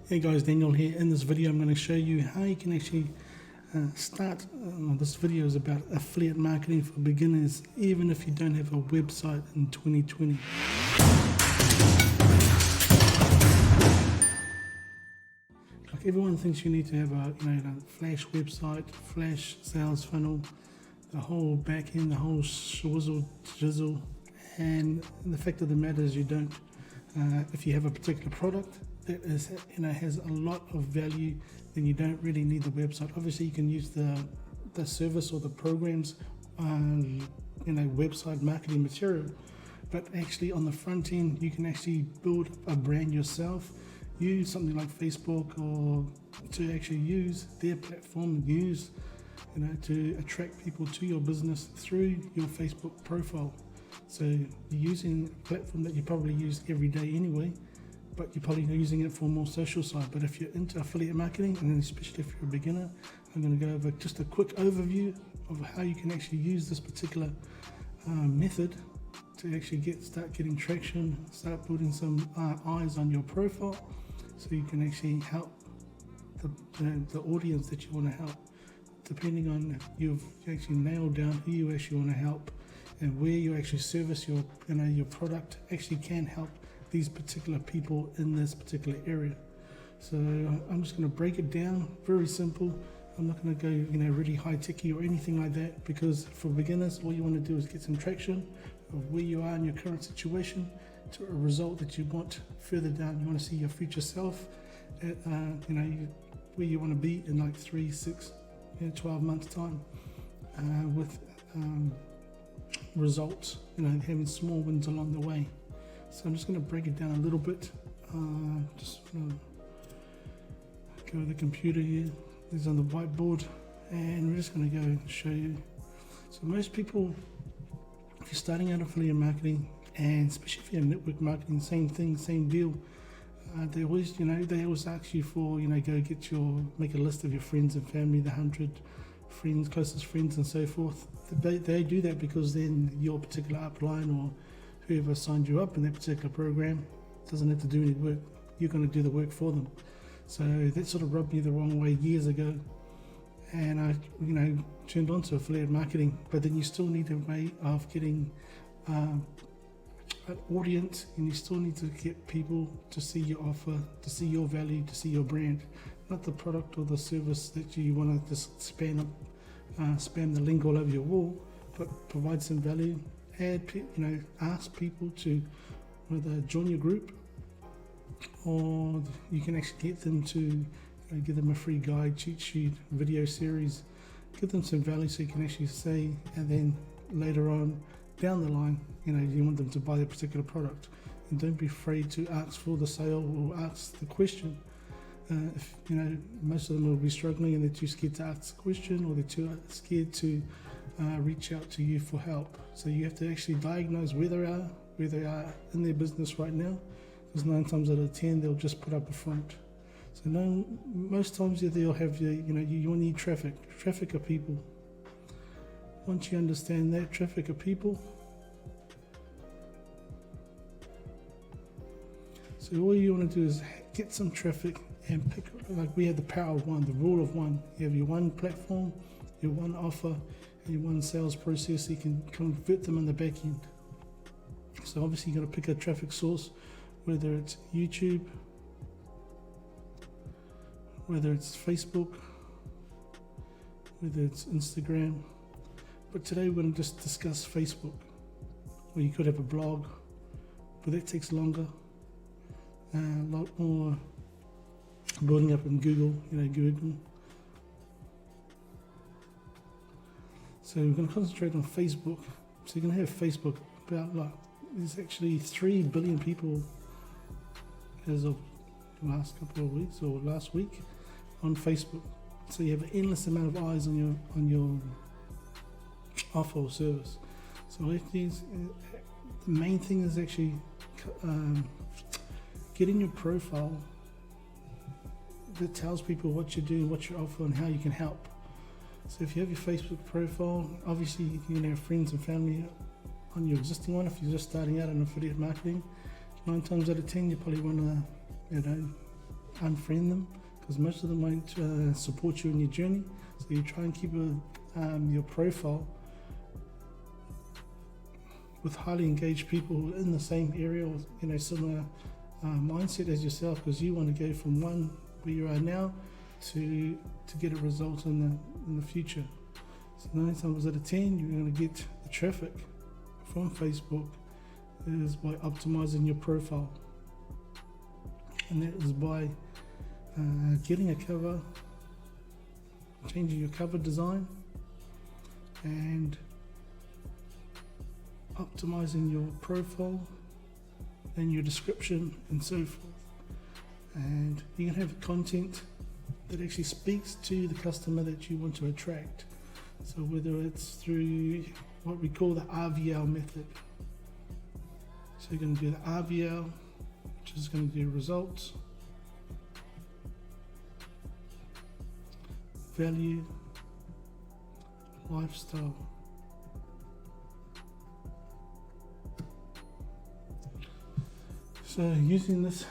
Hey guys, Daniel here. In this video I'm going to show you how you can actually start. This video is about affiliate marketing for beginners, even if you don't have a website in 2020. Like everyone thinks you need to have a flash website, flash sales funnel, the whole back end, the whole swizzle jizzle, and the fact of the matter is you don't. If you have a particular product that is, has a lot of value, then you don't really need the website. Obviously, you can use the service or the programs, website marketing material. But actually, on the front end, you can actually build a brand yourself. Use something like Facebook or to actually use their platform, to attract people to your business through your Facebook profile. So you're using a platform that you probably use every day anyway, but you're probably using it for a more social side. But if you're into affiliate marketing, and then especially if you're a beginner, I'm going to go over just a quick overview of how you can actually use this particular method to actually start getting traction, start building some eyes on your profile, so you can actually help the audience that you want to help. Depending on if you've actually nailed down who you actually want to help and where you actually service your product actually can help these particular people in this particular area. So I'm just going to break it down, very simple. I'm not going to go really high techy or anything like that, because for beginners all you want to do is get some traction of where you are in your current situation to a result that you want further down. You want to see your future self at where you want to be in like 3, 6, 12 months time, with results, having small wins along the way. So I'm just going to break it down a little bit. Just go to the computer here. This is on the whiteboard, and we're just going to go show you. So most people, if you're starting out affiliate marketing, and especially if you're network marketing, same thing, same deal. They always ask you for, make a list of your friends and family, the 100 friends, closest friends, and so forth. They do that because then your particular upline or whoever signed you up in that particular program doesn't have to do any work. You're going to do the work for them. So that sort of rubbed me the wrong way years ago, and I, turned on to affiliate marketing. But then you still need a way of getting an audience, and you still need to get people to see your offer, to see your value, to see your brand, not the product or the service that you want to just spam the link all over your wall, but provide some value. Ask people to either join your group, or you can actually get them to give them a free guide, cheat sheet, video series, give them some value so you can actually say, and then later on down the line, you want them to buy a particular product. And don't be afraid to ask for the sale or ask the question. If most of them will be struggling and they're too scared to ask the question, or they're too scared to reach out to you for help. So you have to actually diagnose where they are in their business right now, because 9 times out of 10 they'll just put up a front. So most times they'll have you need traffic. Traffic are people. Once you understand that traffic are people, so all you want to do is get some traffic and pick, like we have the power of one, the rule of one. You have your one platform, your one offer, and your one sales process, so you can convert them on the back end. So obviously you got to pick a traffic source, whether it's YouTube, whether it's Facebook, whether it's Instagram. But today we're going to just discuss Facebook. Or you could have a blog, but that takes longer. A lot more building up in Google, Google. So we're going to concentrate on Facebook. So you're going to have Facebook about there's actually 3 billion people as of the last couple of weeks or last week on Facebook. So you have an endless amount of eyes on your offer or service. So the main thing is actually getting your profile that tells people what you're doing, what you offer, and how you can help. So if you have your Facebook profile, obviously you're going to have friends and family on your existing one. If you're just starting out in affiliate marketing, 9 times out of 10 you probably want to unfriend them, because most of them won't support you in your journey. So you try and keep your profile with highly engaged people in the same area, or similar mindset as yourself, because you want to go from one where you are now to get a result in the future. So 9 times out of 10, you're going to get the traffic from Facebook is by optimizing your profile, and that is by getting a cover, changing your cover design, and optimizing your profile and your description and so forth. And you can have content that actually speaks to the customer that you want to attract. So whether it's through what we call the RVL method. So you're going to do the RVL, which is going to do results, value, lifestyle. So using this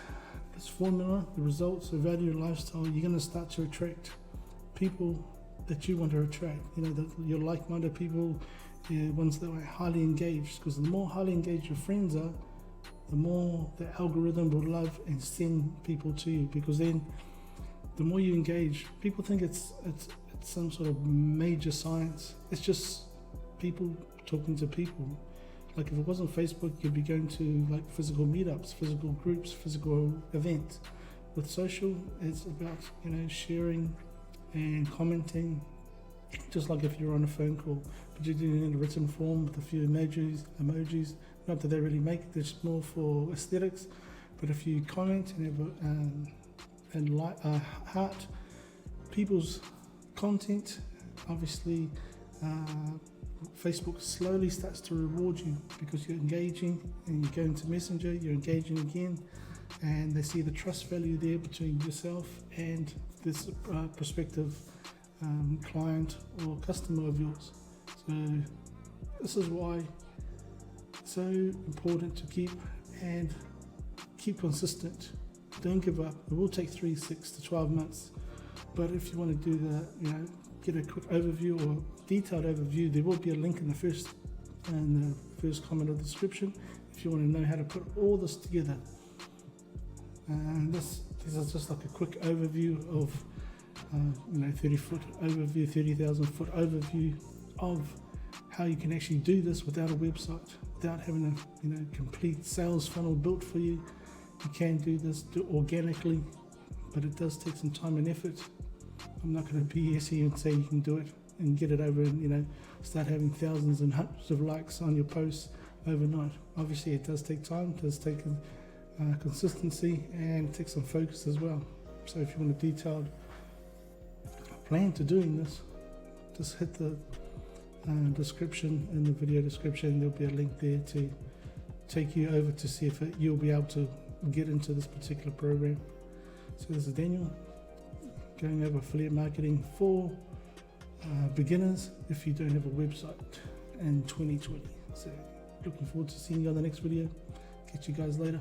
formula, the results, the value, lifestyle, you're going to start to attract people that you want to attract. Your like-minded people, the ones that are highly engaged. Because the more highly engaged your friends are, the more the algorithm will love and send people to you. Because then, the more you engage, people think it's some sort of major science. It's just people talking to people. Like if it wasn't Facebook, you'd be going to like physical meetups, physical groups, physical events. With social, it's about sharing and commenting, just like if you're on a phone call, but you're doing it in a written form with a few emojis. Not that they really make it; it's more for aesthetics. But if you comment and like heart people's content, obviously. Facebook slowly starts to reward you because you're engaging, and you go into Messenger, you're engaging again, and they see the trust value there between yourself and this prospective client or customer of yours. So this is why it's so important to keep consistent. Don't give up. It will take 3, 6 to 12 months, but if you want to do get a quick overview or detailed overview, there will be a link in the first comment of the description if you want to know how to put all this together. And this is just like a quick overview of 30-foot overview, 30,000 foot overview of how you can actually do this without a website, without having a complete sales funnel built for you. You can do this organically, but it does take some time and effort. I'm not going to BS you and say you can do it and get it over and start having thousands and hundreds of likes on your posts overnight. Obviously it does take time, it does take consistency, and it takes some focus as well. So if you want a detailed plan to doing this, just hit the description, in the video description there'll be a link there to take you over to see if you'll be able to get into this particular program. So this is Daniel going over affiliate marketing for beginners if you don't have a website in 2020. So looking forward to seeing you on the next video. Catch you guys later.